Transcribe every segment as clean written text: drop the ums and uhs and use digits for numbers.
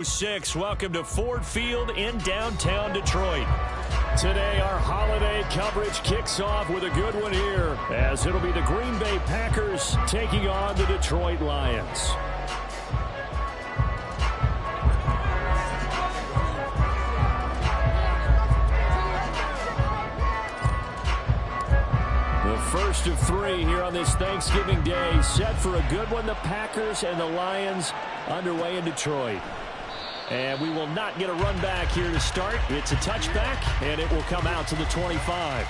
6. Welcome to Ford Field in downtown Detroit. Today, our holiday coverage kicks off with a good one here, as it'll be the Green Bay Packers taking on the Detroit Lions. The first of 3 here on this Thanksgiving Day, set for a good one. The Packers and the Lions underway in Detroit. And we will not get a run back here to start. It's a touchback, and it will come out to the 25.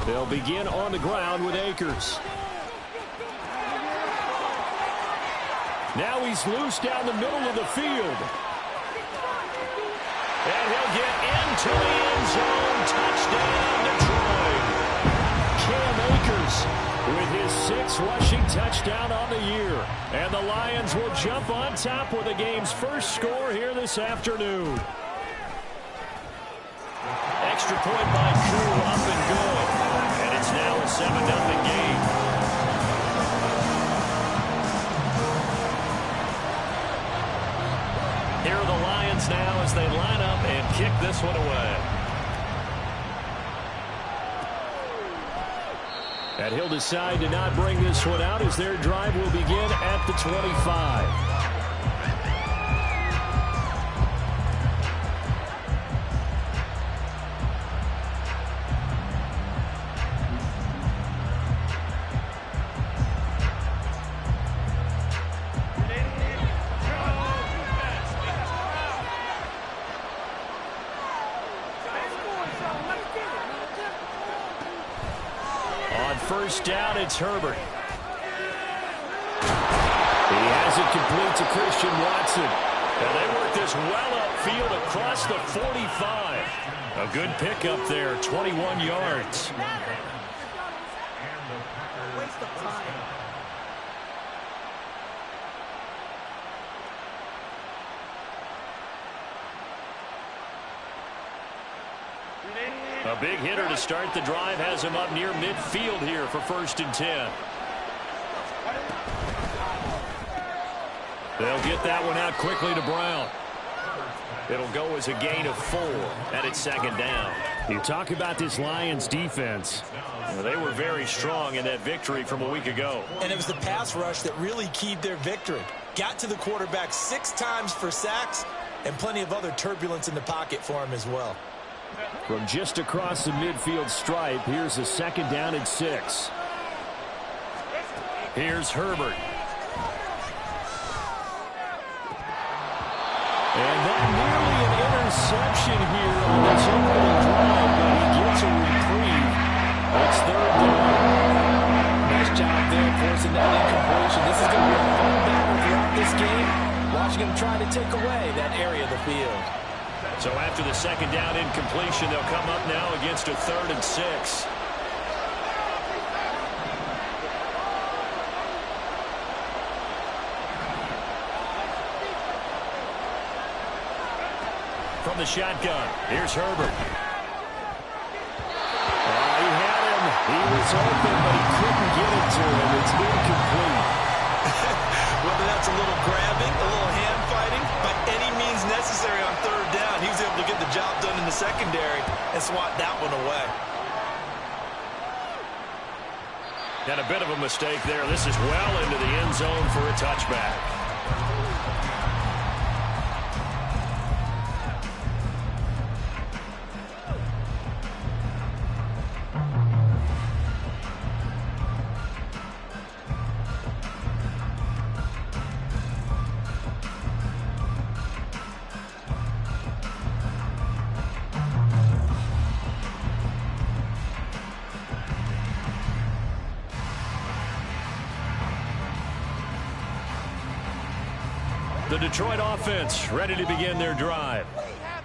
They'll begin on the ground with Akers. Now he's loose down the middle of the field. And he'll get into the end zone. Touchdown, Detroit. Cam Akers with his 6th rushing touchdown on the year. And the Lions will jump on top with the game's first score here this afternoon. Extra point by Drew, up and good. And it's now a 7-0 game. Here are the Lions now as they line up and kick this one away. And he'll decide to not bring this one out as their drive will begin at the 25. First down, it's Herbert. He has it complete to Christian Watson. And they work this well upfield across the 45. A good pickup there, 21 yards. A big hitter to start the drive has him up near midfield here for 1st and 10. They'll get that one out quickly to Brown. It'll go as a gain of 4, and it's 2nd down. You talk about this Lions defense. Well, they were very strong in that victory from a week ago. And it was the pass rush that really keyed their victory. Got to the quarterback 6 times for sacks, and plenty of other turbulence in the pocket for him as well. From just across the midfield stripe, here's a 2nd down and 6. Here's Herbert. And that nearly an interception here on this opening drive, but he gets a reprieve. It's 3rd down. Nice job there forcing that incompletion. This is going to be a fun battle throughout this game. Watching him try to take away that area of the field. So after the 2nd down incompletion, they'll come up now against a 3rd and 6. From the shotgun, here's Herbert. He had him. He was open, but he couldn't get it to him. It's incomplete. Whether that's a little grabbing, a little hand fighting, by any means necessary on 3rd down, he was able to get the job done in the secondary and swat that one away. And a bit of a mistake there. This is well into the end zone for a touchback. The Detroit offense ready to begin their drive.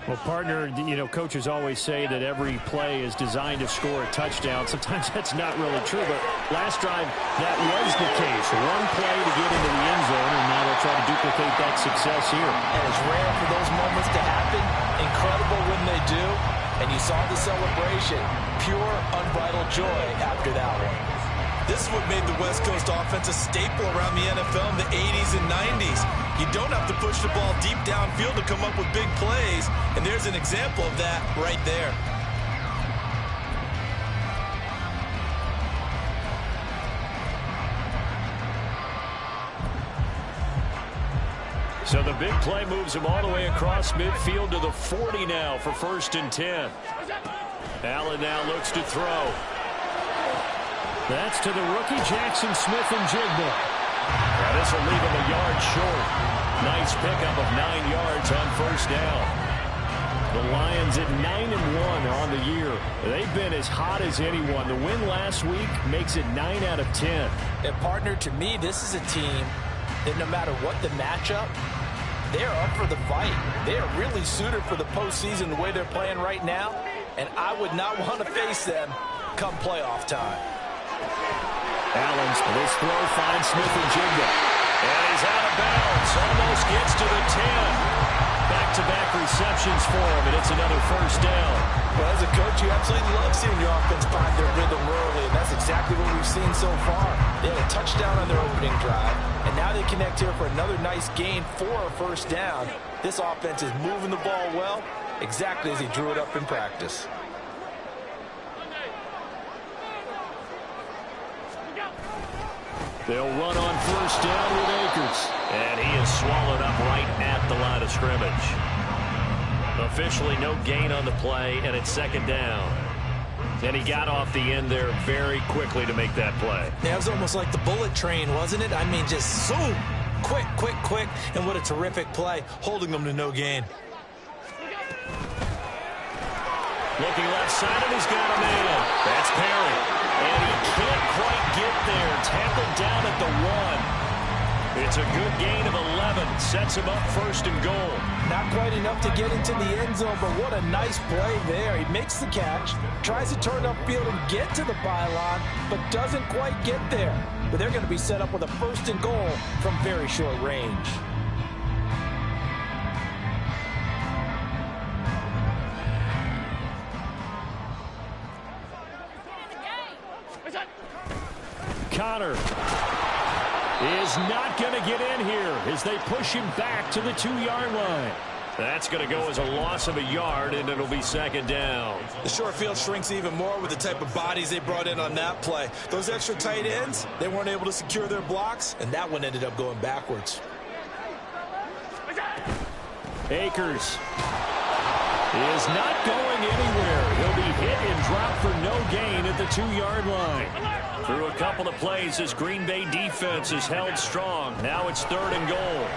Well, partner, coaches always say that every play is designed to score a touchdown. Sometimes that's not really true, but last drive, that was the case. One play to get into the end zone, and now they'll try to duplicate that success here. And it's rare for those moments to happen. Incredible when they do. And you saw the celebration. Pure, unbridled joy after that one. This is what made the West Coast offense a staple around the NFL in the 80s and 90s. You don't have to push the ball deep downfield to come up with big plays, and there's an example of that right there. So the big play moves him all the way across midfield to the 40 now for 1st and 10. Allen now looks to throw. That's to the rookie, Jackson Smith-Njigba. Now this will leave him a yard short. Nice pickup of 9 yards on 1st down. The Lions at 9-1 on the year. They've been as hot as anyone. The win last week makes it 9 out of 10. And partner, to me, this is a team that no matter what the matchup, they're up for the fight. They are really suited for the postseason the way they're playing right now. And I would not want to face them come playoff time. Allen's this throw finds Smith-Njigba. And he's out of bounds. Almost gets to the 10. Back-to-back receptions for him, and it's another 1st down. Well, as a coach, you absolutely love seeing your offense find their rhythm early, and that's exactly what we've seen so far. They had a touchdown on their opening drive, and now they connect here for another nice gain for a 1st down. This offense is moving the ball well, exactly as he drew it up in practice. They'll run on 1st down with Akers. And he is swallowed up right at the line of scrimmage. Officially no gain on the play, and it's 2nd down. And he got off the end there very quickly to make that play. Yeah, it was almost like the bullet train, wasn't it? I mean, just zoom. Quick, quick, quick. And what a terrific play, holding them to no gain. Looking left side, and he's got a man. That's Perry. And he can't quite get there. Tackled down at the 1. It's a good gain of 11. Sets him up 1st and goal. Not quite enough to get into the end zone, but what a nice play there. He makes the catch, tries to turn upfield and get to the pylon, but doesn't quite get there. But they're going to be set up with a 1st and goal from very short range. Connor is not going to get in here as they push him back to the 2-yard line. That's going to go as a loss of a yard, and it'll be 2nd down. The short field shrinks even more with the type of bodies they brought in on that play. Those extra tight ends, they weren't able to secure their blocks, and that one ended up going backwards. Akers is not going anywhere. He'll be hit and dropped for no gain at the 2-yard line. Through a couple of plays, this Green Bay defense is held strong. Now it's 3rd and goal.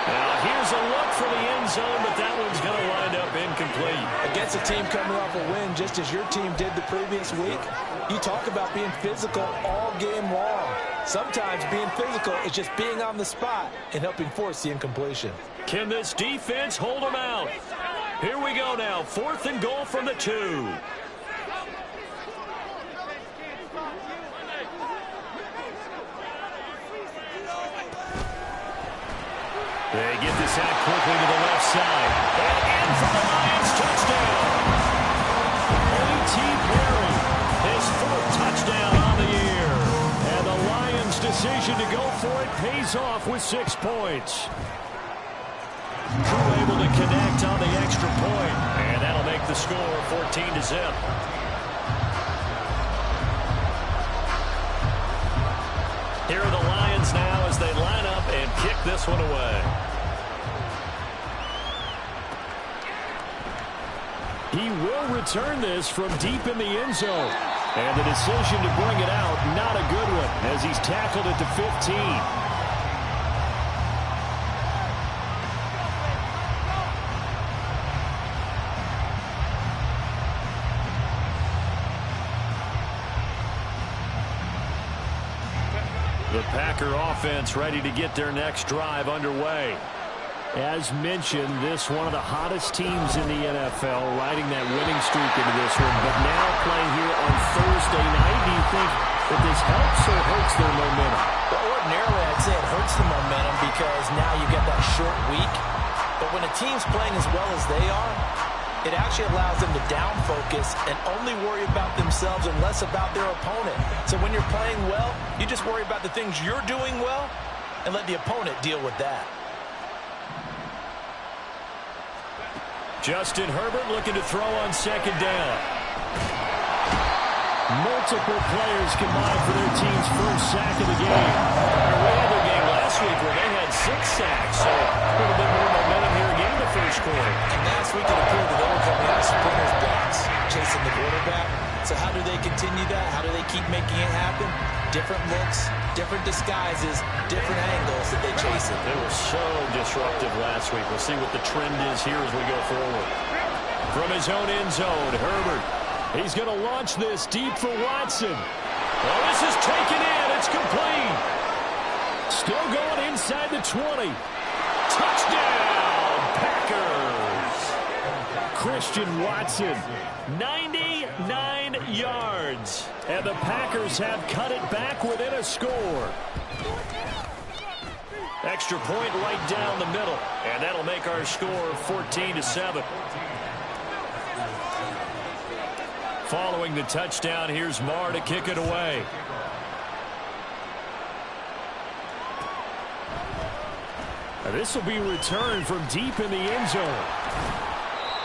Now here's a look for the end zone, but that one's going to wind up incomplete. Against a team coming off a win, just as your team did the previous week, you talk about being physical all game long. Sometimes being physical is just being on the spot and helping force the incompletion. Can this defense hold them out? Here we go now, 4th and goal from the 2. They get this out quickly to the left side. And in for the Lions, touchdown. A.T. Perry, his 4th touchdown on the year. And the Lions' decision to go for it pays off with 6 points. Crew able to connect on the extra point, and that'll make the score 14-0. Here are the Lions now as they line up and kick this one away. He will return this from deep in the end zone. And the decision to bring it out, not a good one, as he's tackled at the 15. The Packer offense ready to get their next drive underway. As mentioned, this one of the hottest teams in the NFL, riding that winning streak into this one, but now playing here on Thursday night. Do you think that this helps or hurts their momentum? Well, ordinarily, I'd say it hurts the momentum because now you get that short week. But when a team's playing as well as they are, it actually allows them to down focus and only worry about themselves and less about their opponent. So when you're playing well, you just worry about the things you're doing well and let the opponent deal with that. Justin Herbert looking to throw on second down. Multiple players combined for their team's first sack of the game. We had their game last week where they had 6 sacks, so a little bit more momentum here again in the first quarter. And last week it appeared that they were coming out of sprinter's blocks, chasing the quarterback. So how do they continue that? How do they keep making it happen? Different looks, different disguises, different angles that they chase it. They were so disruptive last week. We'll see what the trend is here as we go forward. From his own end zone, Herbert. He's going to launch this deep for Watson. Oh, this is taken in. It's complete. Still going inside the 20. Touchdown, Packers. Christian Watson, 99 yards. And the Packers have cut it back within a score. Extra point right down the middle. And that'll make our score 14-7. Following the touchdown, here's Marr to kick it away. This will be returned from deep in the end zone.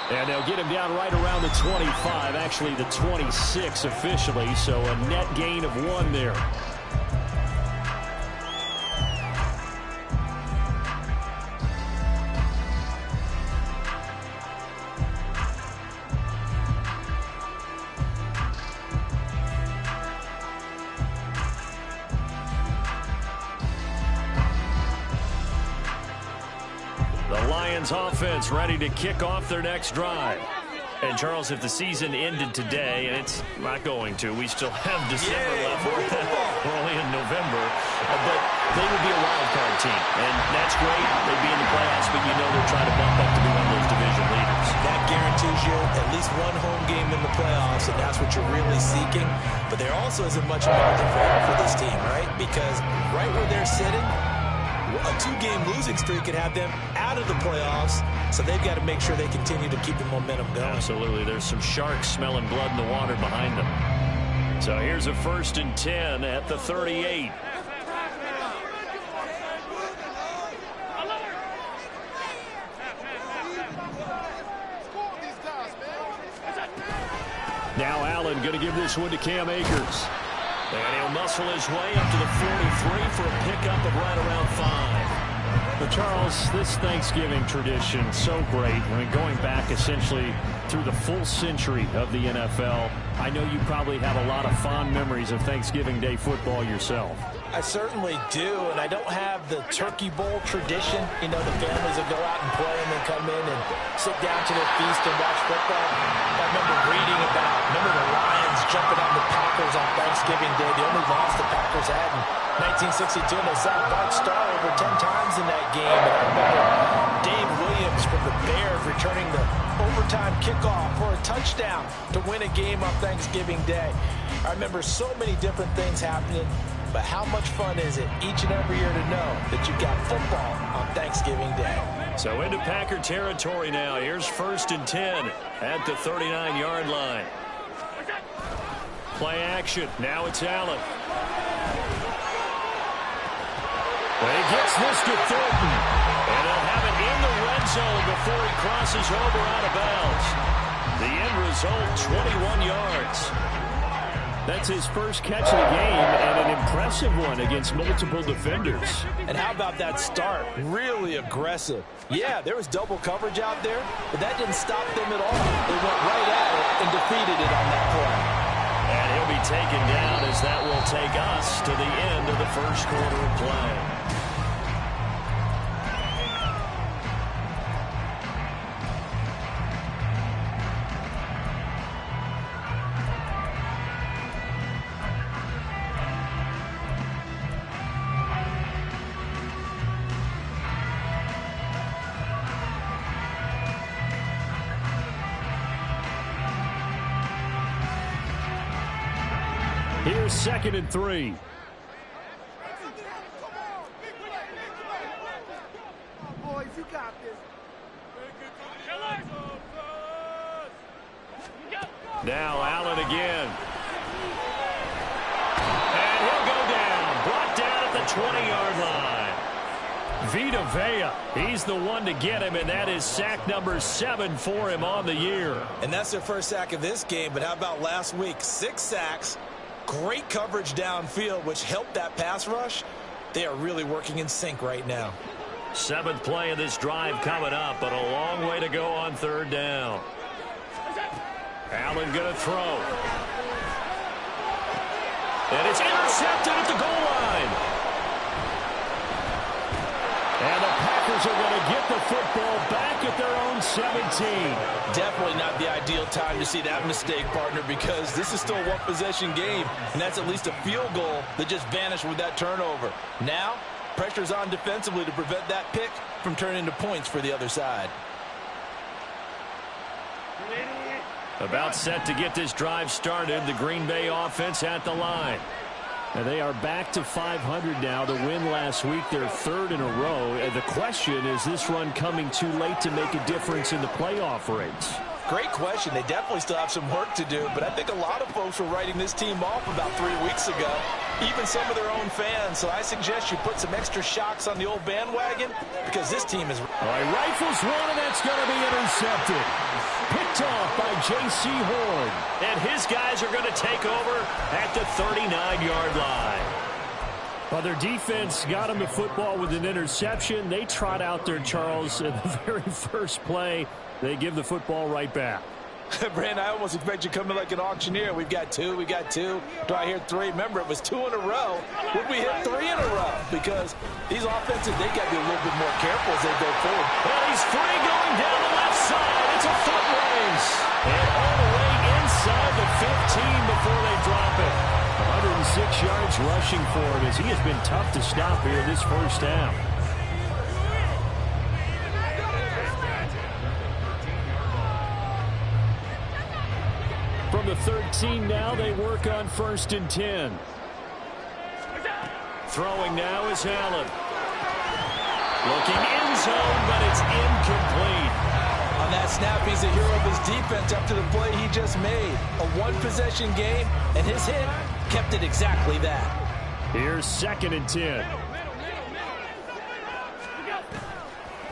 And they'll get him down right around the 25, actually the 26 officially, so a net gain of 1 there. Offense ready to kick off their next drive. And Charles, if the season ended today, and it's not going to, we still have December left. We're only in November, but they would be a wild card team, and that's great. They'd be in the playoffs, but you know they're trying to bump up to be one of those division leaders. That guarantees you at least one home game in the playoffs, and that's what you're really seeking. But there also isn't much margin for error for this team, right? Because right where they're sitting, a 2-game losing streak could have them out of the playoffs, so they've got to make sure they continue to keep the momentum going. Absolutely. There's some sharks smelling blood in the water behind them. So here's a 1st and 10 at the 38. Now Allen going to give this one to Cam Akers. And he'll muscle his way up to the 43 for a pickup of right around 5. But Charles, this Thanksgiving tradition, so great. I mean, going back essentially through the full century of the NFL, I know you probably have a lot of fond memories of Thanksgiving Day football yourself. I certainly do, and I don't have the Turkey Bowl tradition. You know, the families that go out and play and then come in and sit down to their feast and watch football. I remember reading about, the Lions jumping on the Packers on Thanksgiving Day. The only loss the Packers had in 1962, and they sacked Bart Starr over 10 times in that game. And I remember Dave Williams from the Bears returning the overtime kickoff for a touchdown to win a game on Thanksgiving Day. I remember so many different things happening. But how much fun is it each and every year to know that you've got football on Thanksgiving Day? So into Packer territory now. Here's 1st and 10 at the 39-yard line. Play action. Now it's Allen. Well, he gets this to Thornton. And they'll have it in the red zone before he crosses over out of bounds. The end result, 21 yards. That's his first catch of the game, and an impressive one against multiple defenders. And how about that start? Really aggressive. Yeah, there was double coverage out there, but that didn't stop them at all. They went right at it and defeated it on that play. And he'll be taken down as that will take us to the end of the first quarter of play. Here's 2nd and 3. Boys, you got this. Now Allen again. And he'll go down. Brought down at the 20-yard line. Vita Vea, he's the one to get him, and that is sack number 7 for him on the year. And that's their first sack of this game, but how about last week? 6 sacks, great coverage downfield, which helped that pass rush. They are really working in sync right now. 7th play of this drive coming up, but a long way to go on 3rd down. Allen going to throw. And it's intercepted at the goal line. And the Packers are going to get the football back at their own 17. Definitely not the ideal time to see that mistake, partner, because this is still a one-possession game, and that's at least a field goal that just vanished with that turnover. Now, pressure's on defensively to prevent that pick from turning into points for the other side. About set to get this drive started, the Green Bay offense at the line. And they are back to 500 now. The win last week, their 3rd in a row. And the question, is this run coming too late to make a difference in the playoff race? Great question. They definitely still have some work to do, but I think a lot of folks were writing this team off about 3 weeks ago, even some of their own fans. So I suggest you put some extra shocks on the old bandwagon, because this team is... All right, rifles one, and that's going to be intercepted. Picked off by J.C. Horn. And his guys are going to take over at the 39-yard line. Well, their defense got him the football with an interception. They trot out there, Charles, in the very first play. They give the football right back. Brandon, I almost expect you coming like an auctioneer. We've got 2, we got 2. Do I hear 3? Remember, it was 2 in a row. Would we hit 3 in a row? Because these offenses, they got to be a little bit more careful as they go forward. Well, he's free going down the left side. It's a foot race. And all the way inside the 15 before they drop it. 106 yards rushing for him as he has been tough to stop here this first down. From the 13 now, they work on 1st and 10. Throwing now is Allen. Looking end zone, but it's incomplete. On that snap, he's a hero of his defense after the play he just made. A one-possession game, and his hit kept it exactly that. Here's 2nd and 10.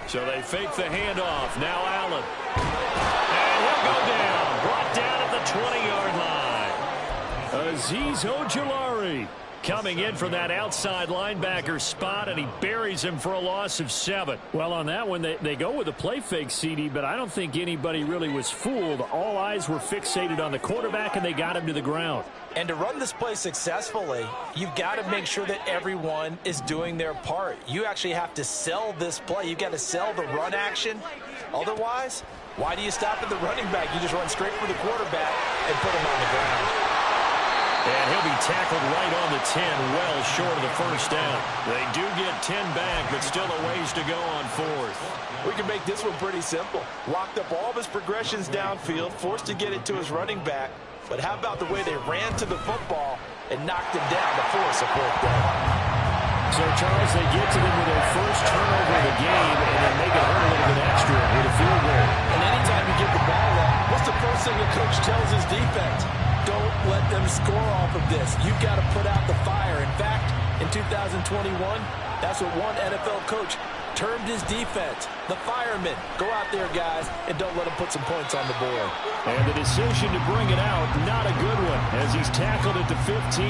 So they fake the handoff. Now Allen. And he'll go down. Brought down at the 20-yard line. Azeez Ojulari coming in from that outside linebacker spot, and he buries him for a loss of 7. Well, on that one, they go with a play fake, CD, but I don't think anybody really was fooled. All eyes were fixated on the quarterback, and they got him to the ground. And to run this play successfully, you've got to make sure that everyone is doing their part. You actually have to sell this play. You've got to sell the run action. Otherwise, why do you stop at the running back? You just run straight for the quarterback and put him on the ground. And he'll be tackled right on the 10, well short of the first down. They do get 10 back, but still a ways to go on 4th. We can make this one pretty simple. Locked up all of his progressions downfield, forced to get it to his running back. But how about the way they ran to the football and knocked him down to force a 4th down? So, Charles, they get to them with their first turnover of the game, and they make it hurt a little bit extra with a field goal. And anytime you give the ball up, what's the first thing a coach tells his defense? Don't let them score off of this. You've got to put out the fire. In fact, in 2021, that's what one NFL coach termed his defense, the firemen. Go out there, guys, and don't let them put some points on the board. And the decision to bring it out, not a good one, as he's tackled at the 15.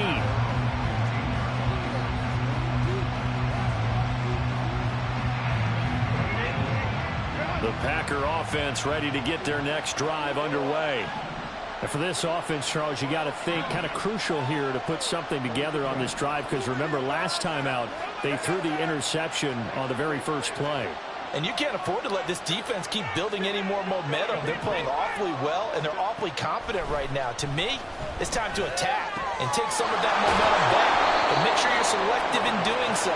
The Packer offense ready to get their next drive underway. And for this offense, Charles, you got to think kind of crucial here to put something together on this drive, because remember last time out they threw the interception on the very first play. And you can't afford to let this defense keep building any more momentum. They're playing awfully well, and they're awfully confident right now. To me, it's time to attack and take some of that momentum back. But make sure you're selective in doing so.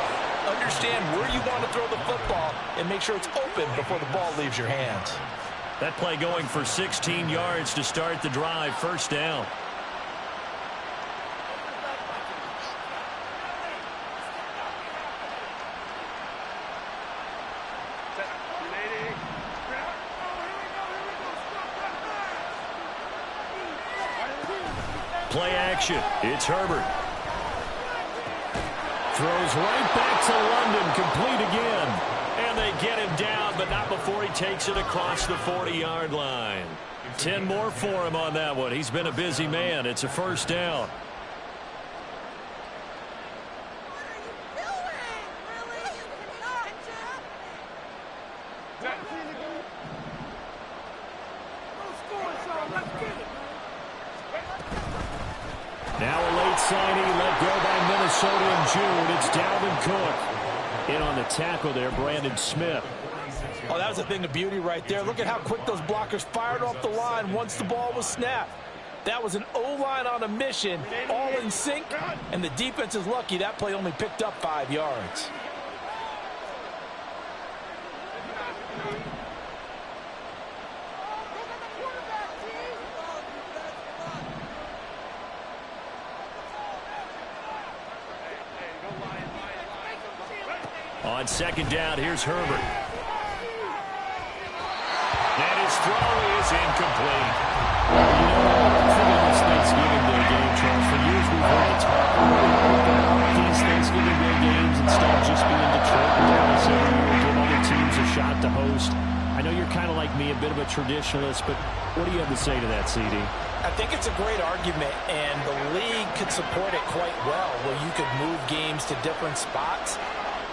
Understand where you want to throw the football and make sure it's open before the ball leaves your hands. That play going for 16 yards to start the drive, first down. Play action. It's Herbert. Throws right back to London, complete again. And they get him down, but not before he takes it across the 40-yard line. 10 more for him on that one. He's been a busy man. It's a first down. Now a late signing let go by Minnesota in June. It's Dalvin Cook. In on the tackle there, Brandon Smith. Oh, that was a thing of beauty right there. Look at how quick those blockers fired off the line once the ball was snapped. That was an O-line on a mission, all in sync, and the defense is lucky that play only picked up 5 yards. On second down, here's Herbert. And his throw is incomplete. Thinking this Thanksgiving Day game, Charles, for years we've heard the talk about these Thanksgiving Day games instead of just being Detroit and Dallas every year, give other teams a shot to host. I know you're kind of like me, a bit of a traditionalist, but what do you have to say to that, CD? I think it's a great argument, and the league could support it quite well, where you could move games to different spots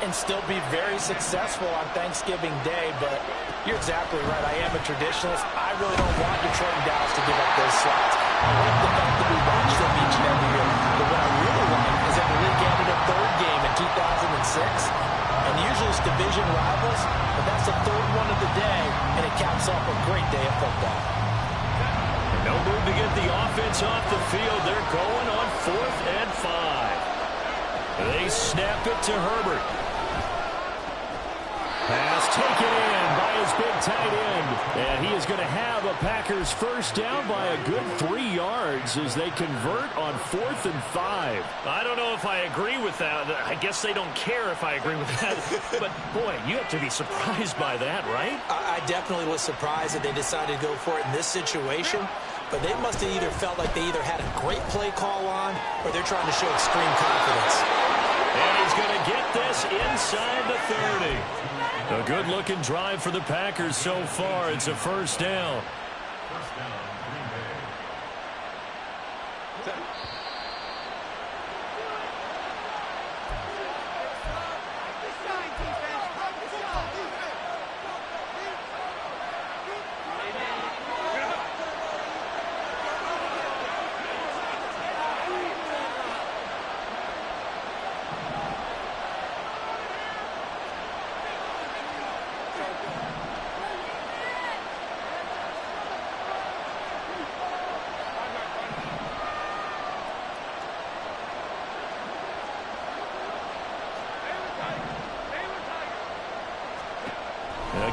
and still be very successful on Thanksgiving Day. But you're exactly right. I am a traditionalist. I really don't want Detroit and Dallas to give up those slots. I like the fact that we watch them each and every year. But what I really like is that the league added a third game in 2006. And usually it's division rivals, but that's the third one of the day, and it caps off a great day of football. No move to get the offense off the field. They're going on 4th and 5. They snap it to Herbert. Pass taken in by his big tight end. And he is going to have a Packers first down by a good 3 yards as they convert on 4th and 5. I don't know if I agree with that. I guess they don't care if I agree with that. But, boy, you have to be surprised by that, right? I definitely was surprised that they decided to go for it in this situation. But they must have either felt like they either had a great play call on or they're trying to show extreme confidence. And he's going to get this inside the 30. A good-looking drive for the Packers so far. It's a first down.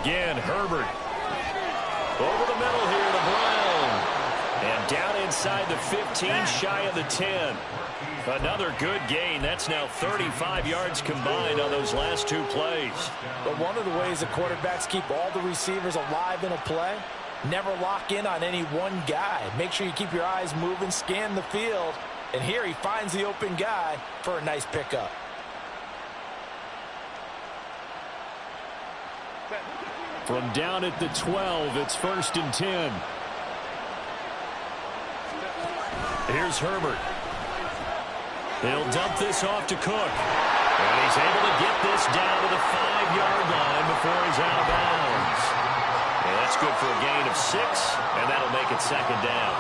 Again, Herbert. Over the middle here to Brown. And down inside the 15, shy of the 10. Another good gain. That's now 35 yards combined on those last 2 plays. But one of the ways the quarterbacks keep all the receivers alive in a play, never lock in on any one guy. Make sure you keep your eyes moving, scan the field. And here he finds the open guy for a nice pickup. From down at the 12, it's 1st and 10. Here's Herbert. He'll dump this off to Cook. And he's able to get this down to the 5-yard line before he's out of bounds. And that's good for a gain of 6, and that'll make it 2nd down.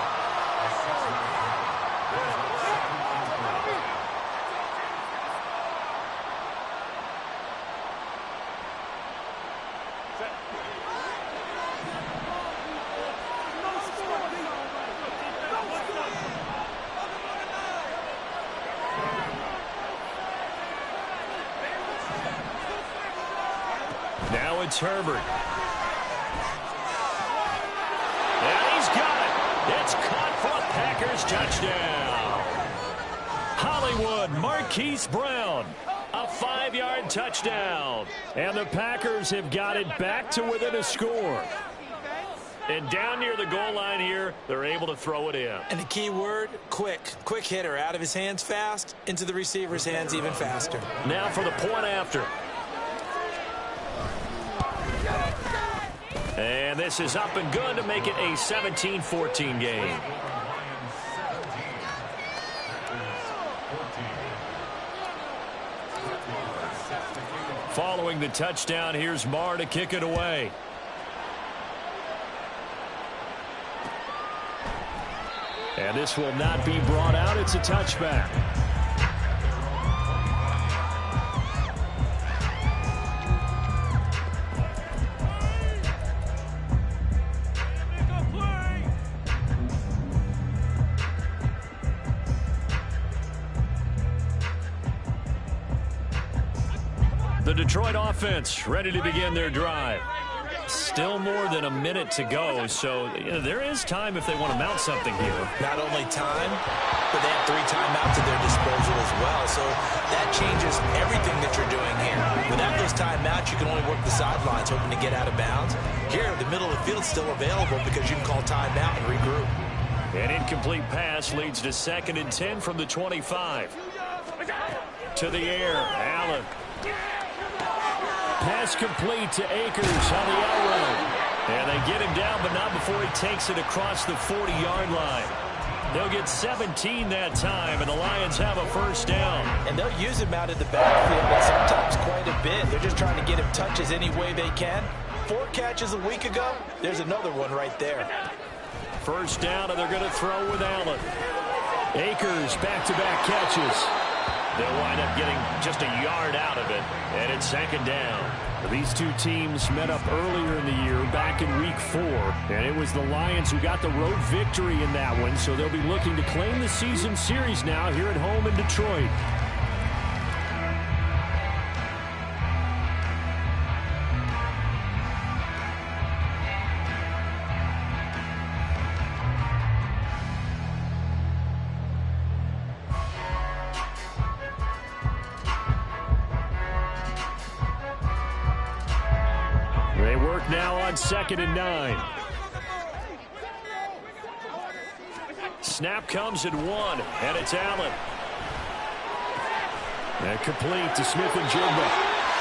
Now it's Herbert. And he's got it. It's caught for a Packers touchdown. Hollywood Marquise Brown. A 5-yard touchdown. And the Packers have got it back to within a score. And down near the goal line here, they're able to throw it in. And the key word, quick. Quick hitter. Out of his hands fast, into the receiver's hands even faster. Now for the point after. And this is up and good to make it a 17-14 game. Following the touchdown, here's Marr to kick it away. And this will not be brought out. It's a touchback. The Detroit offense ready to begin their drive. Still more than a minute to go, so there is time if they want to mount something here. Not only time, but they have 3 timeouts at their disposal as well, so that changes everything that you're doing here. Without those timeouts, you can only work the sidelines, hoping to get out of bounds. Here, the middle of the field is still available because you can call timeout and regroup. An incomplete pass leads to 2nd and 10 from the 25. To the air, Allen. Pass complete to Akers on the out route. And they get him down, but not before he takes it across the 40-yard line. They'll get 17 that time, and the Lions have a first down. And they'll use him out of the backfield, and sometimes quite a bit. They're just trying to get him touches any way they can. 4 catches a week ago. There's another one right there. First down, and they're going to throw with Allen. Akers back-to-back catches. They'll wind up getting just a yard out of it, and it's 2nd down. These two teams met up earlier in the year, back in Week 4, and it was the Lions who got the road victory in that one, so they'll be looking to claim the season series now here at home in Detroit. They work now on 2nd and 9. Snap comes at 1, and it's Allen. And complete to Smith-Njigba.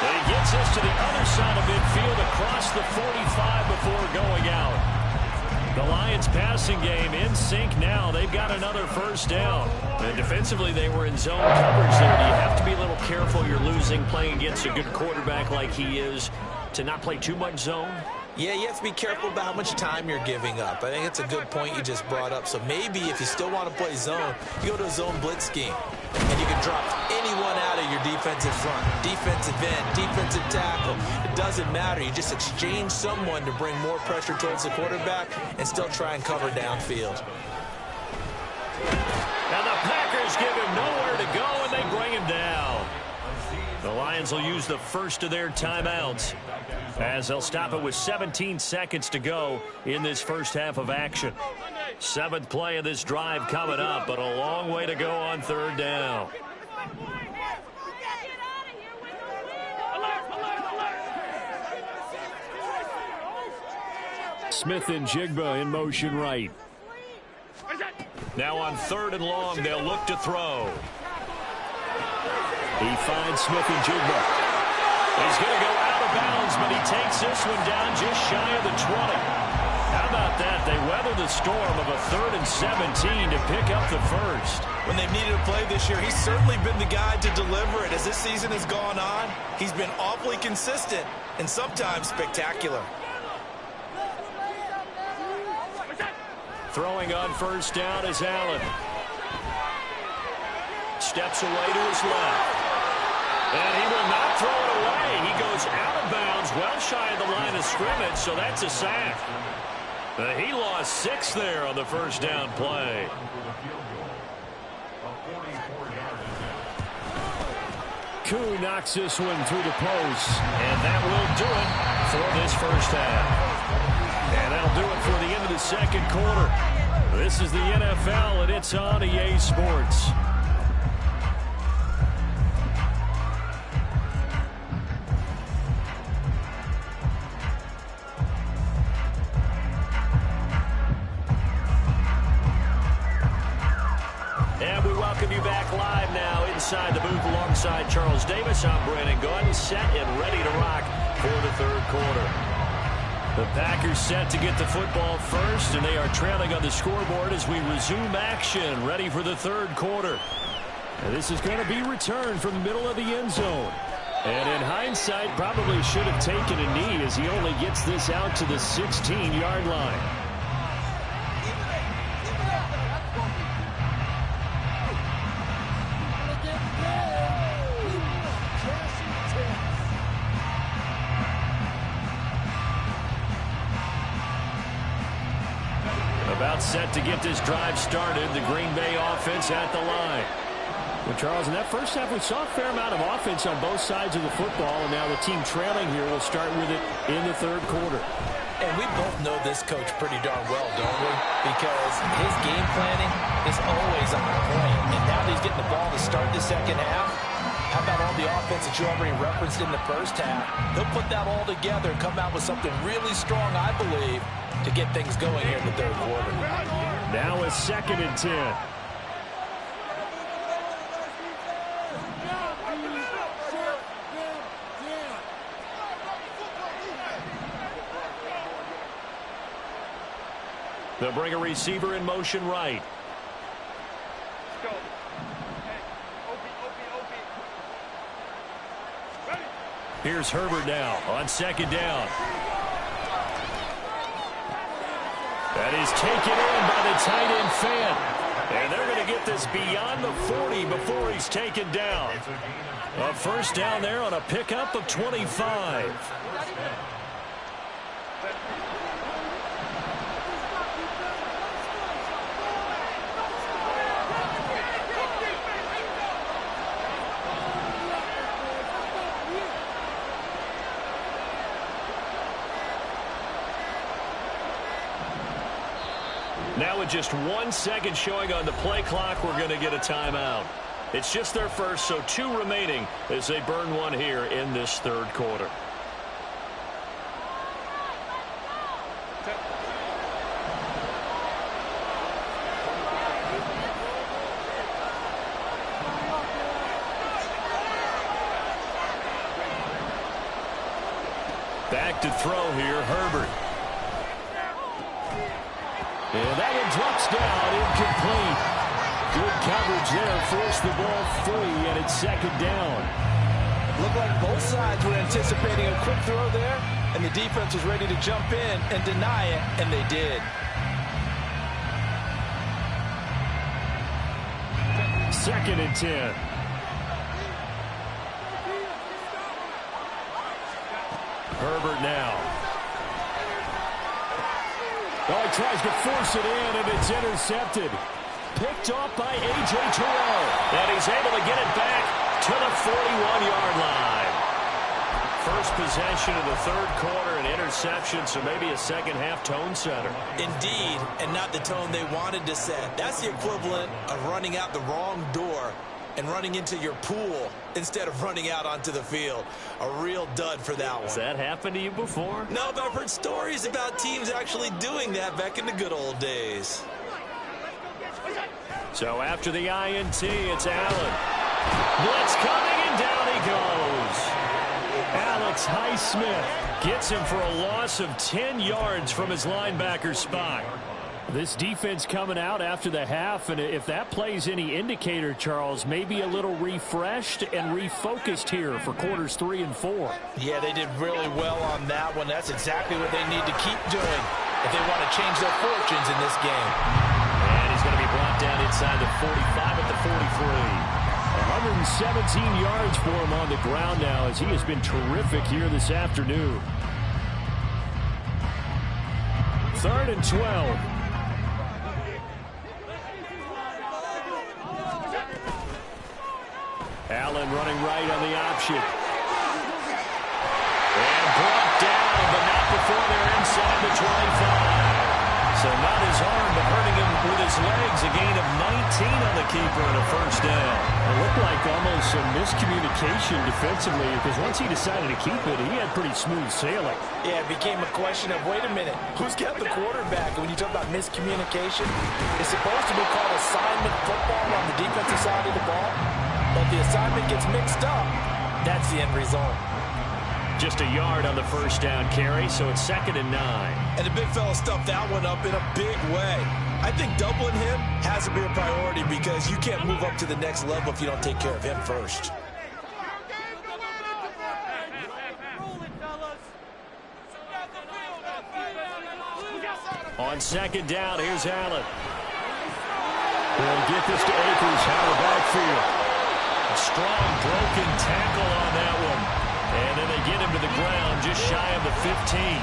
And he gets us to the other side of midfield across the 45 before going out. The Lions passing game in sync now. They've got another first down. And defensively, they were in zone coverage there. Do you have to be a little careful? You're losing playing against a good quarterback like he is to not play too much zone? Yeah, you have to be careful about how much time you're giving up. I think it's a good point you just brought up. So maybe if you still want to play zone, you go to a zone blitz scheme. And you can drop anyone out of your defensive front. Defensive end, defensive tackle. It doesn't matter. You just exchange someone to bring more pressure towards the quarterback and still try and cover downfield. And the Packers give him nowhere to go, and they bring him down. The Lions will use the first of their timeouts as they'll stop it with 17 seconds to go in this first half of action. 7th play of this drive coming up, but a long way to go on 3rd down. Smith-Njigba in motion right. Now on 3rd and long, they'll look to throw. He finds Smith-Njigba. He's going to go out of bounds, but he takes this one down just shy of the 20. How about that? They weather the storm of a 3rd and 17 to pick up the first. When they've needed a play this year, he's certainly been the guy to deliver it. As this season has gone on, he's been awfully consistent and sometimes spectacular. Throwing on first down is Allen. Steps away to his left. And he will not throw it away. He goes out of bounds, well shy of the line of scrimmage, so that's a sack. He lost 6 there on the first down play. Koo knocks this one through the post, and that will do it for this first half. And that'll do it for the end of the 2nd quarter. This is the NFL, and it's on EA Sports. welcome you back live now inside the booth alongside Charles Davis. I'm Brandon Gaudin, set and ready to rock for the third quarter. The Packers set to get the football first, and they are trailing on the scoreboard as we resume action, ready for the third quarter. And this is going to be returned from the middle of the end zone. And in hindsight, probably should have taken a knee as he only gets this out to the 16-yard line. About set to get this drive started, the Green Bay offense at the line. Well, Charles, in that first half, we saw a fair amount of offense on both sides of the football, and now the team trailing here will start with it in the third quarter. And we both know this coach pretty darn well, don't we? Because his game planning is always on point. And now that he's getting the ball to start the second half, how about all the offense that you already referenced in the first half? He'll put that all together and come out with something really strong, I believe, to get things going here in the third quarter. Now a 2nd and 10. They'll bring a receiver in motion right. Here's Herbert now on 2nd down. That is taken in by the tight end Fant. And they're going to get this beyond the 40 before he's taken down. A first down there on a pickup of 25. Now with just 1 second showing on the play clock, we're going to get a timeout. It's just their first, so 2 remaining as they burn one here in this third quarter. Back to throw here, Herbert. And that one drops down, incomplete. Good coverage there, forced the ball free, and it's 2nd down. Looked like both sides were anticipating a quick throw there, and the defense was ready to jump in and deny it, and they did. 2nd and 10. Herbert now. Oh, he tries to force it in, and it's intercepted. Picked off by A.J. Terrell. And he's able to get it back to the 41-yard line. First possession of the third quarter, an interception, so maybe a second-half tone setter. Indeed, and not the tone they wanted to set. That's the equivalent of running out the wrong door and running into your pool instead of running out onto the field. A real dud for that one. Has that happened to you before? No, but I've heard stories about teams actually doing that back in the good old days. So after the INT, it's Allen. Blitz coming, and down he goes. Alex Highsmith gets him for a loss of 10 yards from his linebacker spot. This defense coming out after the half, and if that plays any indicator, Charles, maybe a little refreshed and refocused here for quarters 3 and 4. Yeah, they did really well on that one. That's exactly what they need to keep doing if they want to change their fortunes in this game. And he's going to be brought down inside the 45 at the 43. 117 yards for him on the ground now as he has been terrific here this afternoon. 3rd and 12. Allen running right on the option. And brought down, but not before they're inside the 25. So not his arm, but hurting him with his legs. A gain of 19 on the the keeper and a first down. It looked like almost some miscommunication defensively because once he decided to keep it, he had pretty smooth sailing. Yeah, it became a question of, wait a minute, who's got the quarterback? And when you talk about miscommunication, it's supposed to be called assignment football on the defensive side of the ball. But the assignment gets mixed up. That's the end result. Just a yard on the first down carry, so it's 2nd and 9. And the big fella stuffed that one up in a big way. I think doubling him has to be a priority because you can't move up to the next level if you don't take care of him first. On 2nd down, here's Allen. They'll get this to Akers out of the backfield. A strong broken tackle on that one. And then they get him to the ground just shy of the 15.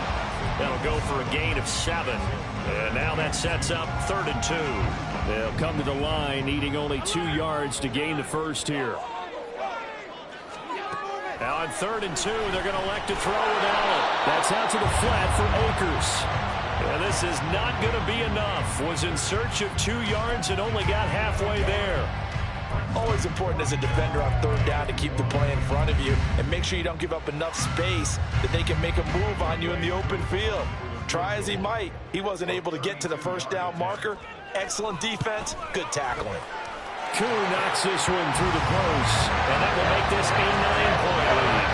That'll go for a gain of 7. And now that sets up 3rd and 2. They'll come to the line needing only 2 yards to gain the first here. Now on 3rd and 2, they're going to elect to throw with Allen. That's out to the flat for Akers. And this is not going to be enough. Was in search of 2 yards and only got halfway there. Always important as a defender on 3rd down to keep the play in front of you and make sure you don't give up enough space that they can make a move on you in the open field. Try as he might, he wasn't able to get to the first down marker. Excellent defense, good tackling. Koo knocks this one through the post, and that will make this a 9-point lead.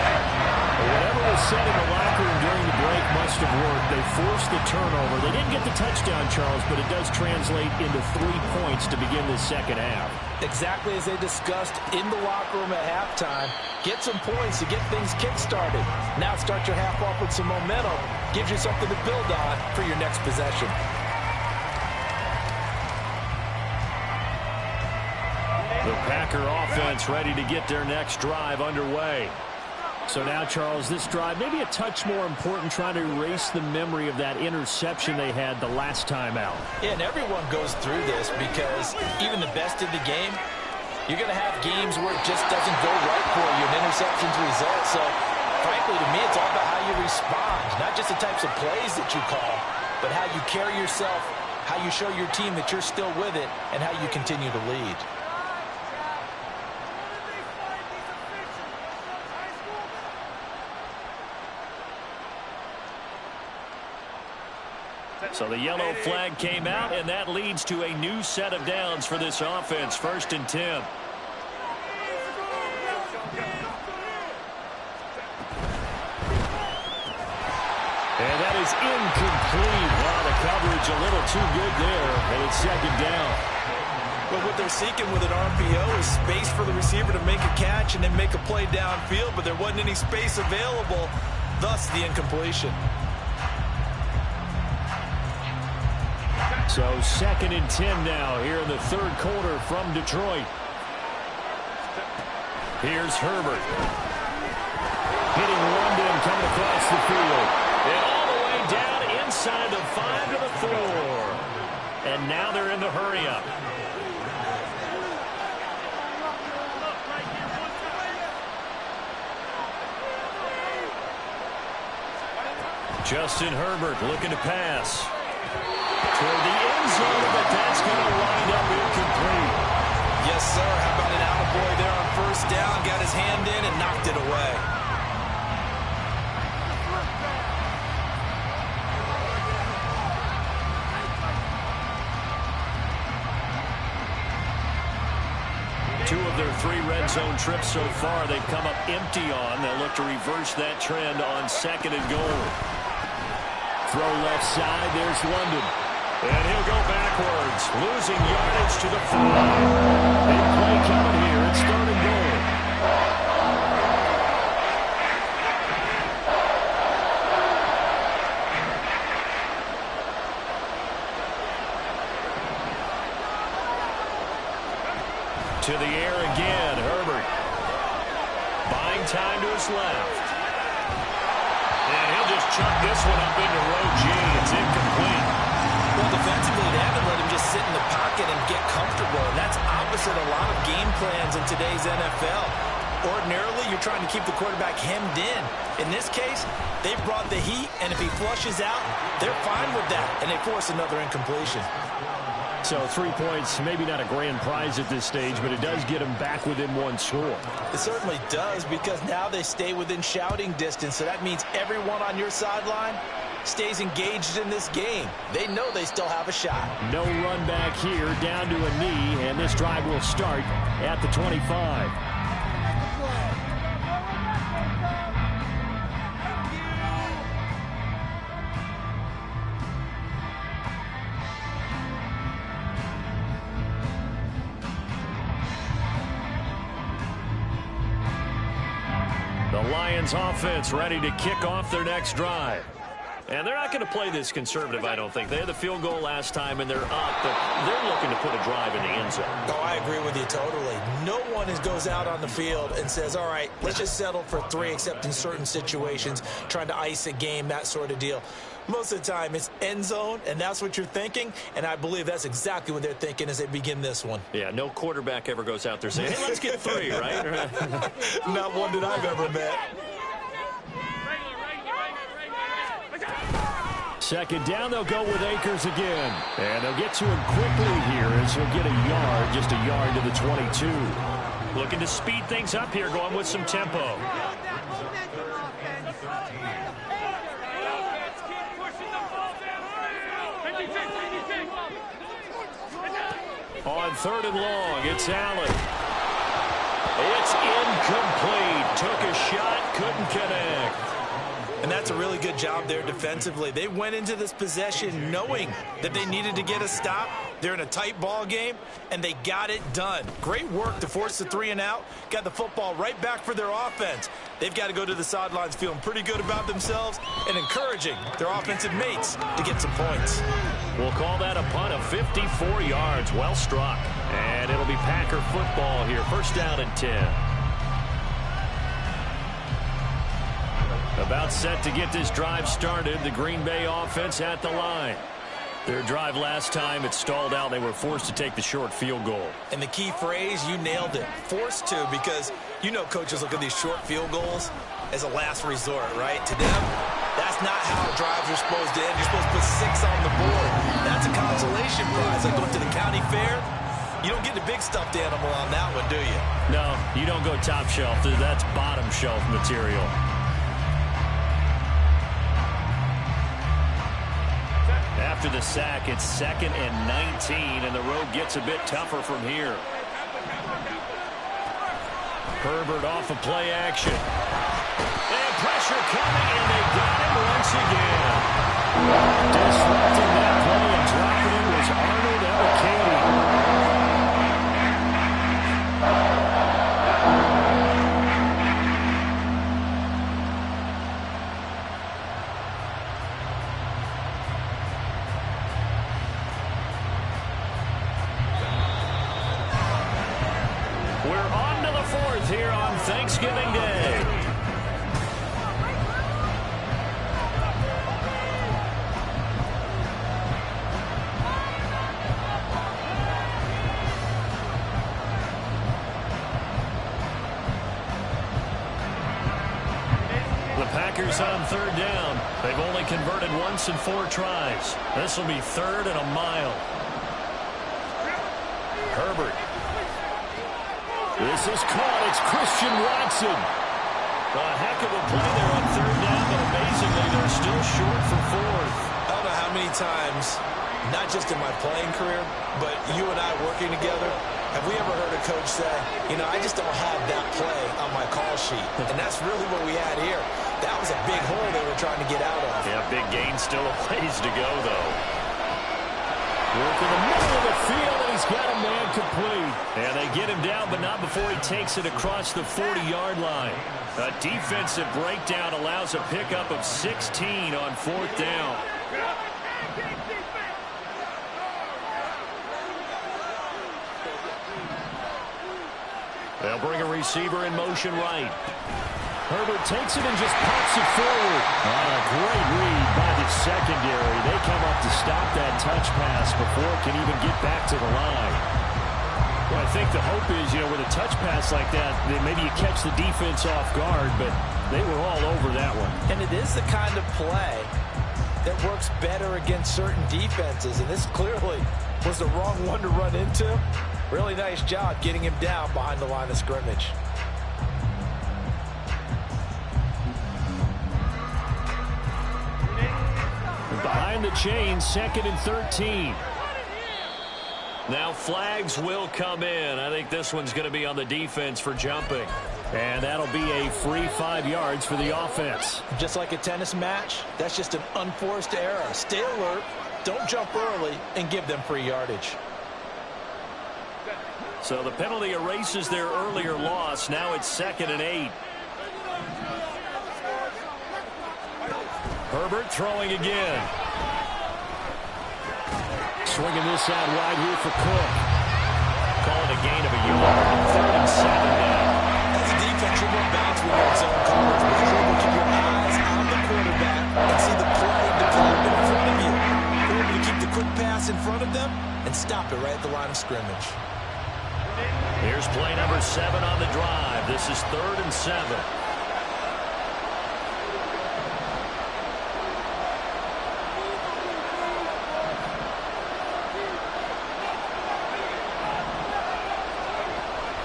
Whatever was said in the locker room during the break must have worked. They forced the turnover. They didn't get the touchdown, Charles, but it does translate into 3 points to begin the second half. Exactly as they discussed in the locker room at halftime. Get some points to get things kick-started. Now start your half off with some momentum. Gives you something to build on for your next possession. The Packer offense ready to get their next drive underway. So now, Charles, this drive maybe a touch more important, trying to erase the memory of that interception they had the last time out. Yeah, and everyone goes through this because even the best in the game, you're going to have games where it just doesn't go right for you, and interceptions result. So, frankly, to me, it's all about how you respond, not just the types of plays that you call, but how you carry yourself, how you show your team that you're still with it, and how you continue to lead. So the yellow flag came out, and that leads to a new set of downs for this offense. 1st and 10. And that is incomplete. Wow, the coverage a little too good there, and it's 2nd down. But what they're seeking with an RPO is space for the receiver to make a catch and then make a play downfield, but there wasn't any space available, thus the incompletion. So 2nd and 10 now here in the 3rd quarter from Detroit. Here's Herbert. Hitting London coming across the field. And all the way down inside the 5 to the 4. And now they're in the hurry-up. Justin Herbert looking to pass. Toward the end zone, but that's going to wind up incomplete. Yes, sir. How about an attaboy there on 1st down? Got his hand in and knocked it away. Two of their 3 red zone trips so far, they've come up empty on. They'll look to reverse that trend on 2nd and goal. Throw left side, there's London. And he'll go backwards, losing yardage to the 5. Big play coming here. It's 3rd and goal. To the air again, Herbert. Buying time to his left. And he'll just chuck this one up into row G. It's incomplete. Well, defensively, they haven't let him just sit in the pocket and get comfortable, and that's opposite a lot of game plans in today's NFL. Ordinarily, you're trying to keep the quarterback hemmed in. In this case, they've brought the heat, and if he flushes out, they're fine with that, and they force another incompletion. So 3 points, maybe not a grand prize at this stage, but it does get them back within one score. It certainly does, because now they stay within shouting distance. So that means everyone on your sideline stays engaged in this game. They know they still have a shot. No run back here, down to a knee, and this drive will start at the 25. The Lions offense ready to kick off their next drive. And they're not going to play this conservative, I don't think. They had the field goal last time, and they're up, but they're looking to put a drive in the end zone. Oh, I agree with you totally. No one goes out on the field and says, all right, let's just settle for 3, except in certain situations, trying to ice a game, that sort of deal. Most of the time, it's end zone, and that's what you're thinking, and I believe that's exactly what they're thinking as they begin this one. Yeah, no quarterback ever goes out there saying, hey, let's get 3, right? Not one that I've ever met. Second down, they'll go with Akers again. And they'll get to him quickly here as he'll get a yard, just a yard to the 22. Looking to speed things up here, going with some tempo. On 3rd and long, it's Allen. It's incomplete. Took a shot, couldn't connect. And that's a really good job there defensively. They went into this possession knowing that they needed to get a stop. They're in a tight ball game, and they got it done. Great work to force the 3 and out. Got the football right back for their offense. They've got to go to the sidelines feeling pretty good about themselves and encouraging their offensive mates to get some points. We'll call that a punt of 54 yards. Well struck. And it'll be Packer football here. 1st down and 10. About set to get this drive started. The Green Bay offense at the line. Their drive last time, it stalled out. They were forced to take the short field goal. And the key phrase, you nailed it. Forced to, because you know coaches look at these short field goals as a last resort, right? To them, that's not how drives are supposed to end. You're supposed to put 6 on the board. That's a consolation prize. Like going to the county fair, you don't get the big stuffed animal on that one, do you? No, you don't go top shelf. That's bottom shelf material. After the sack, it's 2nd and 19, and the road gets a bit tougher from here. Herbert off of play action. And pressure coming, and they got him once again. Disrupting that play and dropping it was Arnold Ebiketie. Here on Thanksgiving Day. The Packers on 3rd down. They've only converted once in 4 tries. This will be 3rd and a mile. Herbert. This is caught. It's Christian Watson. A heck of a play there on 3rd down, but amazingly, they're still short for 4th. I don't know how many times, not just in my playing career, but you and I working together, have we ever heard a coach say, you know, I just don't have that play on my call sheet. And that's really what we had here. That was a big hole they were trying to get out of. Yeah, big gain, still a ways to go, though. Work in the middle of the field, and he's got a man complete. And they get him down, but not before he takes it across the 40-yard line. A defensive breakdown allows a pickup of 16 on 4th down. They'll bring a receiver in motion right. Herbert takes it and just pops it forward. A great read by the secondary. They come up to stop that touch pass before it can even get back to the line. Well, I think the hope is, you know, with a touch pass like that, that maybe you catch the defense off guard, but they were all over that one. And it is the kind of play that works better against certain defenses, and this clearly was the wrong one to run into. Really nice job getting him down behind the line of scrimmage. Behind the chain, 2nd and 13. Now flags will come in. I think this one's going to be on the defense for jumping. And that'll be a free 5 yards for the offense. Just like a tennis match, that's just an unforced error. Stay alert, don't jump early, and give them free yardage. So the penalty erases their earlier loss. Now it's 2nd and 8. Herbert throwing again. Swinging this out wide here for Cook. Calling a gain of a yard. 3rd and 7 now. As a defense, you're going to bounce when you're in zone coverage, but you're able to keep your eyes on the quarterback and see the play develop in front of you. You're able to keep the quick pass in front of them and stop it right at the line of scrimmage. Here's play number 7 on the drive. This is 3rd and 7.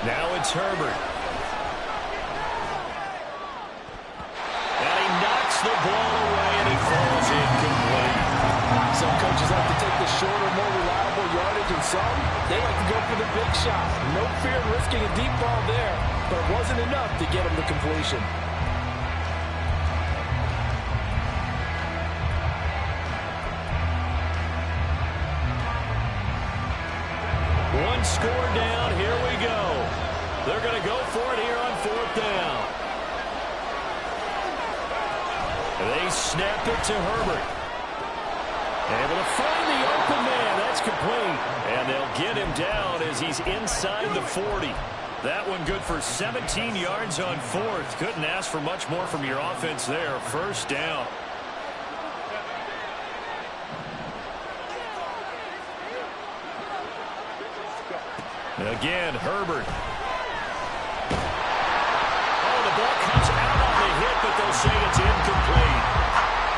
Now it's Herbert. And he knocks the ball away, and he falls incomplete. Some coaches like to take the shorter, more reliable yardage, and some, they like to go for the big shot. No fear of risking a deep ball there, but it wasn't enough to get him the completion. One score down. Here we go. They're going to go for it here on 4th down. They snap it to Herbert. Able to find the open man. That's complete. And they'll get him down as he's inside the 40. That one good for 17 yards on 4th. Couldn't ask for much more from your offense there. 1st down. Again, Herbert. Oh, the ball comes out on the hit, but they'll say it's incomplete.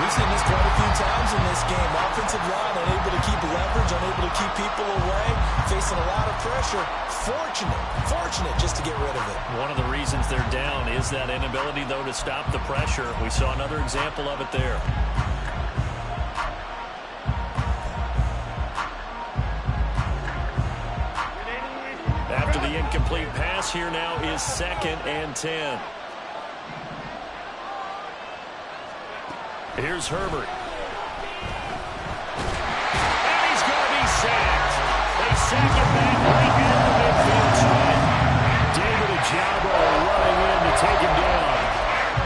We've seen this quite a few times in this game. Offensive line unable to keep leverage, unable to keep people away, facing a lot of pressure. Fortunate just to get rid of it. One of the reasons they're down is that inability, though, to stop the pressure. We saw another example of it there. After the incomplete pass, here now is 2nd and 10. Here's Herbert. And he's going to be sacked. They sack him back right at the midfield stripe. David Ojabo running in to take him down.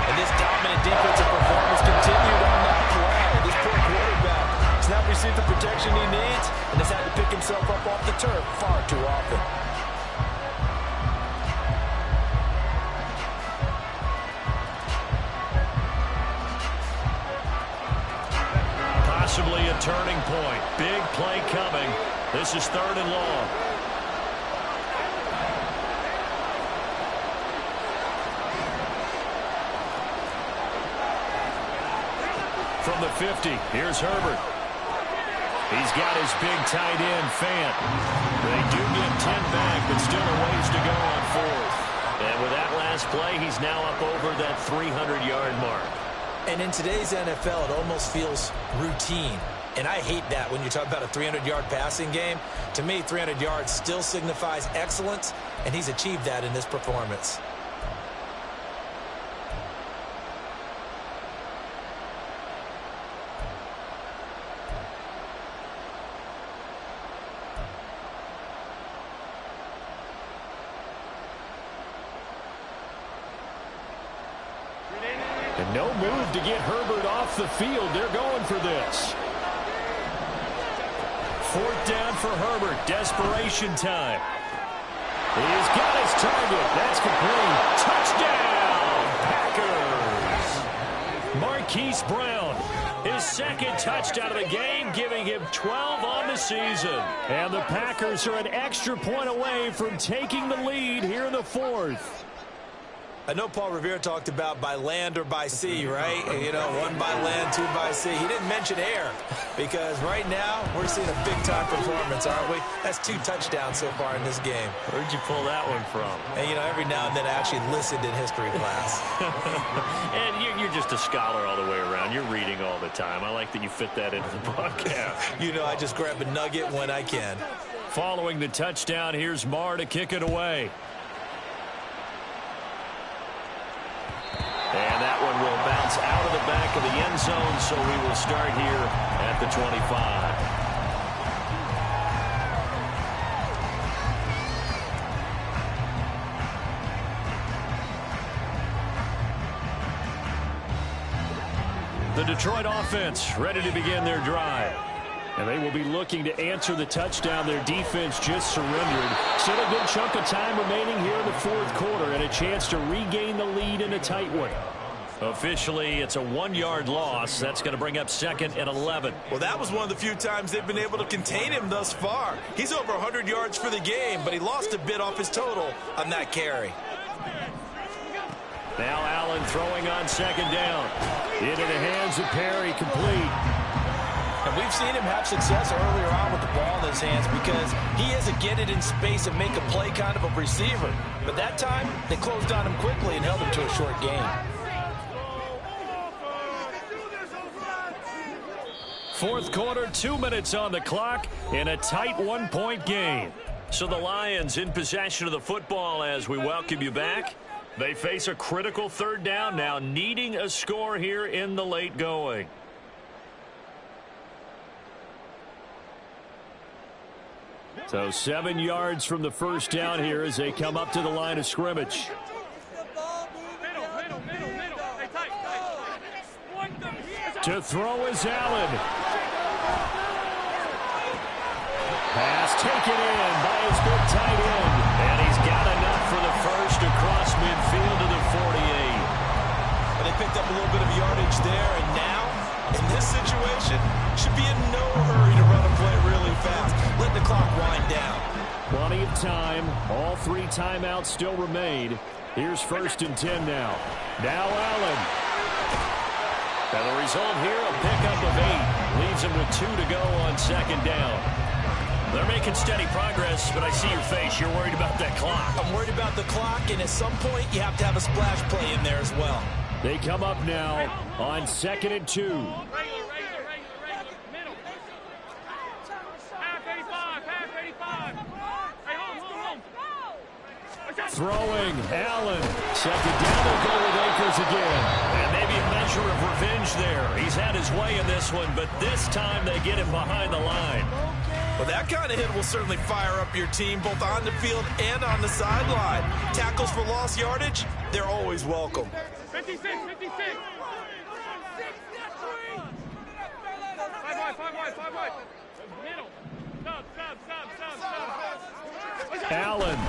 And this dominant defensive performance continued on that play. This poor quarterback has not received the protection he needs and has had to pick himself up off the turf far too often. Possibly a turning point. Big play coming. This is 3rd and long. From the 50, here's Herbert. He's got his big tight end, Fant. They do get 10 back, but still a ways to go on 4th. And with that last play, he's now up over that 300-yard mark. And in today's NFL, it almost feels routine. And I hate that when you talk about a 300-yard passing game. To me, 300 yards still signifies excellence, and he's achieved that in this performance. And no move to get Herbert off the field. They're going for this. 4th down for Herbert. Desperation time. He's got his target. That's complete. Touchdown, Packers. Marquise Brown. His 2nd touchdown of the game, giving him 12 on the season. And the Packers are an extra point away from taking the lead here in the 4th. I know Paul Revere talked about by land or by sea, right? You know, 1 by land, 2 by sea. He didn't mention air because right now we're seeing a big-time performance, aren't we? That's 2 touchdowns so far in this game. Where'd you pull that one from? And, you know, every now and then I actually listened in history class. And you're just a scholar all the way around. You're reading all the time. I like that you fit that into the broadcast. You know, I just grab a nugget when I can. Following the touchdown, here's Marr to kick it away. And that one will bounce out of the back of the end zone, so we will start here at the 25. The Detroit offense ready to begin their drive. And they will be looking to answer the touchdown their defense just surrendered. Still a good chunk of time remaining here in the 4th quarter and a chance to regain the lead in a tight one. Officially, it's a 1-yard loss. That's going to bring up 2nd and 11. Well, that was one of the few times they've been able to contain him thus far. He's over 100 yards for the game, but he lost a bit off his total on that carry. Now Allen throwing on 2nd down. Into the hands of Perry, complete. And we've seen him have success earlier on with the ball in his hands because he is a get it in space and make a play kind of a receiver. But that time, they closed on him quickly and held him to a short gain. 4th quarter, 2 minutes on the clock in a tight 1-point game. So the Lions in possession of the football as we welcome you back. They face a critical 3rd down now, needing a score here in the late going. So 7 yards from the first down here as they come up to the line of scrimmage. To throw is Allen. Pass taken in by his big tight end. And he's got enough for the first across midfield to the 48. But they picked up a little bit of yardage there, and now, in this situation, should be in no hurry to run a play really fast. Let the clock wind down. Plenty of time. All 3 timeouts still remain. Here's 1st and 10 now. Now Allen. And the result here, a pickup of 8. Leaves him with 2 to go on 2nd down. They're making steady progress, but I see your face. You're worried about that clock. I'm worried about the clock, and at some point, you have to have a splash play in there as well. They come up now on 2nd and 2. Throwing, Allen. 2nd down, they'll go with Akers again. And maybe a measure of revenge there. He's had his way in this one, but this time they get him behind the line. Well, that kind of hit will certainly fire up your team, both on the field and on the sideline. Tackles for lost yardage, they're always welcome. 56, 56. 5 wide. Middle. Sub. Allen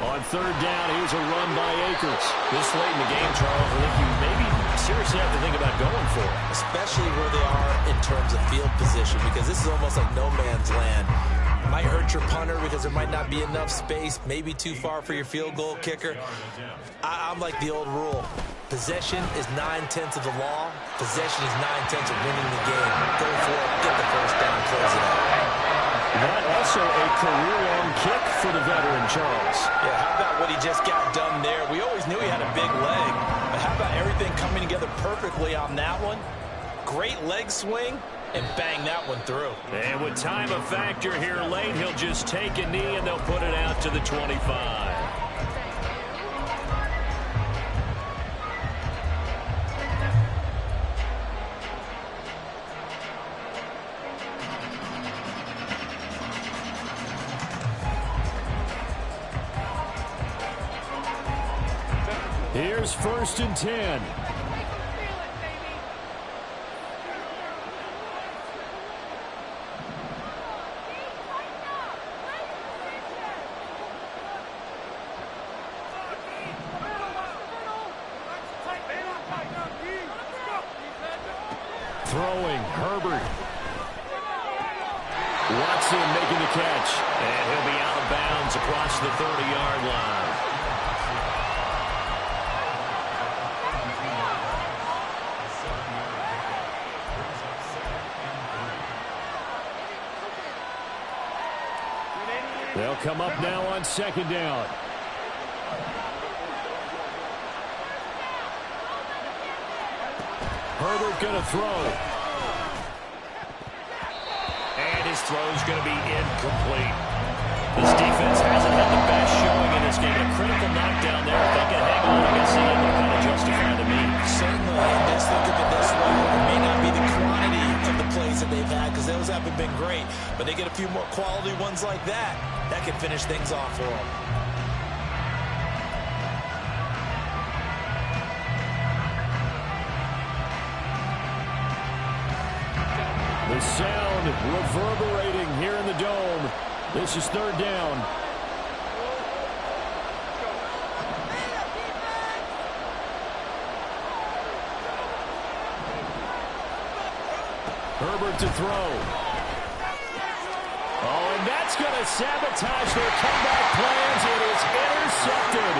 on 3rd down. Here's a run by Akers. This late in the game, Charles, I think you maybe seriously have to think about going for it. Especially where they are in terms of field position, because this is almost like no man's land. It might hurt your punter because there might not be enough space, maybe too far for your field goal kicker. I'm like the old rule. Possession is 9/10 of the law. Possession is 9/10 of winning the game. Go for it, get the first down, close it out. That also a career-long kick for the veteran, Charles. Yeah, how about what he just got done there? We always knew he had a big leg, but how about everything coming together perfectly on that one? Great leg swing, and bang that one through. And with time a factor here late, he'll just take a knee and they'll put it out to the 25. Here's 1st and 10. Throwing, Herbert. Watson making the catch. And he'll be out of bounds across the 30-yard line. They'll come up now on second down. Herbert going to throw. And his throw's going to be incomplete. This defense hasn't had the best showing in this game. A critical knockdown there. If they can hang on, I can see it kind of justify the mean. Certainly, and just think of it this way. It may not be the quantity of the plays that they've had because those haven't been great, but they get a few more quality ones like that. That can finish things off for them. The sound reverberating here in the dome. This is third down. Herbert to throw. Oh, and that's going to sabotage their comeback plans. It is intercepted.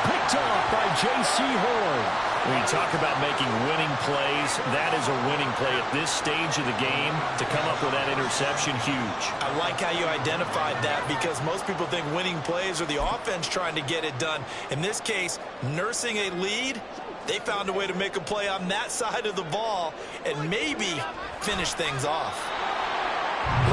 Picked off by J.C. Horn. When you talk about making winning plays, that is a winning play at this stage of the game. To come up with that interception, huge. I like how you identified that because most people think winning plays are the offense trying to get it done. In this case, nursing a lead, they found a way to make a play on that side of the ball and maybe finish things off.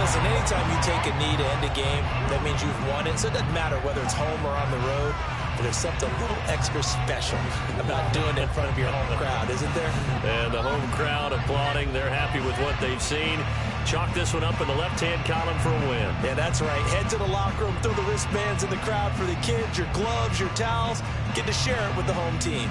Listen, anytime you take a knee to end a game, that means you've won it. So it doesn't matter whether it's home or on the road. But there's something a little extra special about doing it in front of your home crowd, isn't there? And the home crowd applauding. They're happy with what they've seen. Chalk this one up in the left-hand column for a win. Yeah, that's right. Head to the locker room, throw the wristbands in the crowd for the kids, your gloves, your towels. Get to share it with the home team.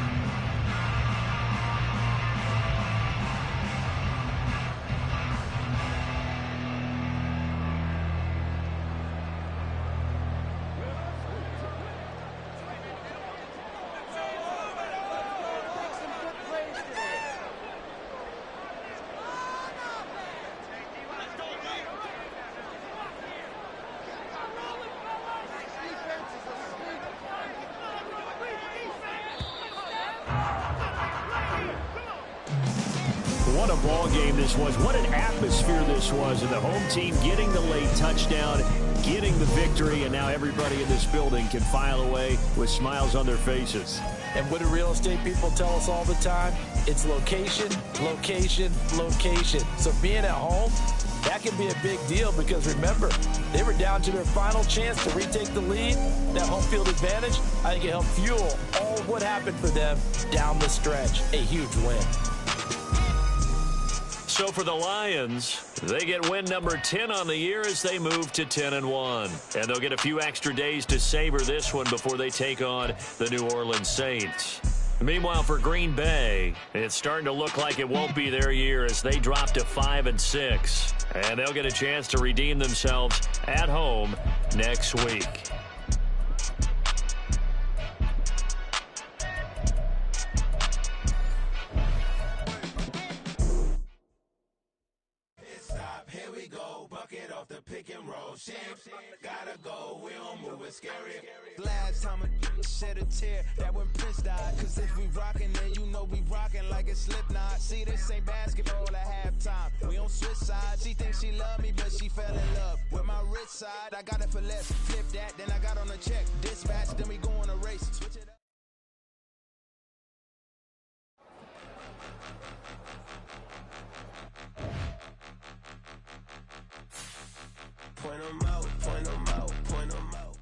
What a ball game this was. What an atmosphere this was. And the home team getting the late touchdown, getting the victory, and now everybody in this building can file away with smiles on their faces. And what do real estate people tell us all the time? It's location, location, location. So being at home, that can be a big deal because remember, they were down to their final chance to retake the lead. That home field advantage, I think it helped fuel all of what happened for them down the stretch. A huge win. So for the Lions, they get win number 10 on the year as they move to 10-1. And they'll get a few extra days to savor this one before they take on the New Orleans Saints. Meanwhile, for Green Bay, it's starting to look like it won't be their year as they drop to 5-6. And they'll get a chance to redeem themselves at home next week. Gotta go, we don't move it scary. Last time a shed a tear, that when Prince died. Cause if we rockin', then you know we rockin' like a Slipknot. See, this ain't basketball at halftime. We on switch sides. She thinks she love me, but she fell in love with my rich side. I got it for less. Flip that, then I got on a check. Dispatch, then we go on a race. Switch it up. Point them out, point them out, point them out.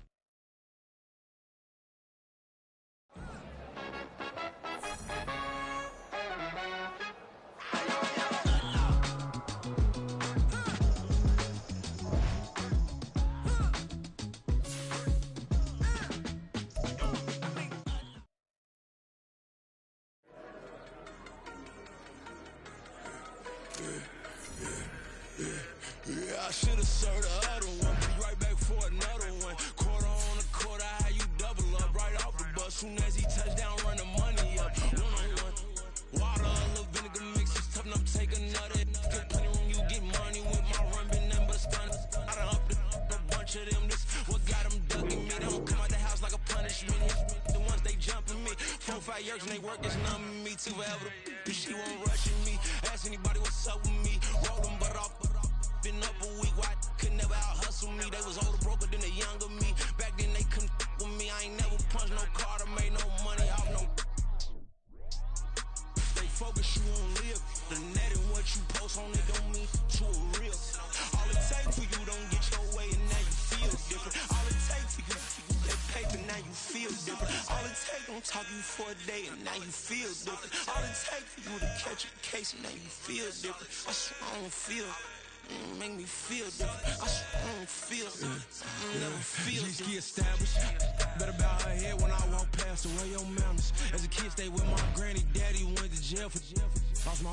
I should have served the other one. Be right back for another one. Quarter on the quarter, how you double up right off the bus. Soon as he touch down, run the money up. One-on-one. Water, a little vinegar mix, it's tough enough to take another. Get plenty room, you get money with my run, been nothing but stun. I done up a bunch of them. This what got them ducking me. They don't come out the house like a punishment. The ones they jumping me. 4-5 years and they work is numbing me. Too forever. She won't rushing me. Ask anybody what's up with me. Roll them, but off. Been up a week, why could never out hustle me? They was older, broker than the a younger me. Back then they couldn't with me. I ain't never punched no card or made no money off no. They focus you on live. The net and what you post on it don't mean to a real. All it takes for you don't get your way and now you feel different. All it takes for you that paper, now you feel different. All it takes don't talk you for a day and now you feel different. All it takes for you to catch a case and now you feel different. I swear I don't feel. Make me feel different. I swear I don't feel. I never feel G-Ski established. Better bow her head when I walk past the way your manners. As a kid, stay with my granny. Daddy went to jail for lost my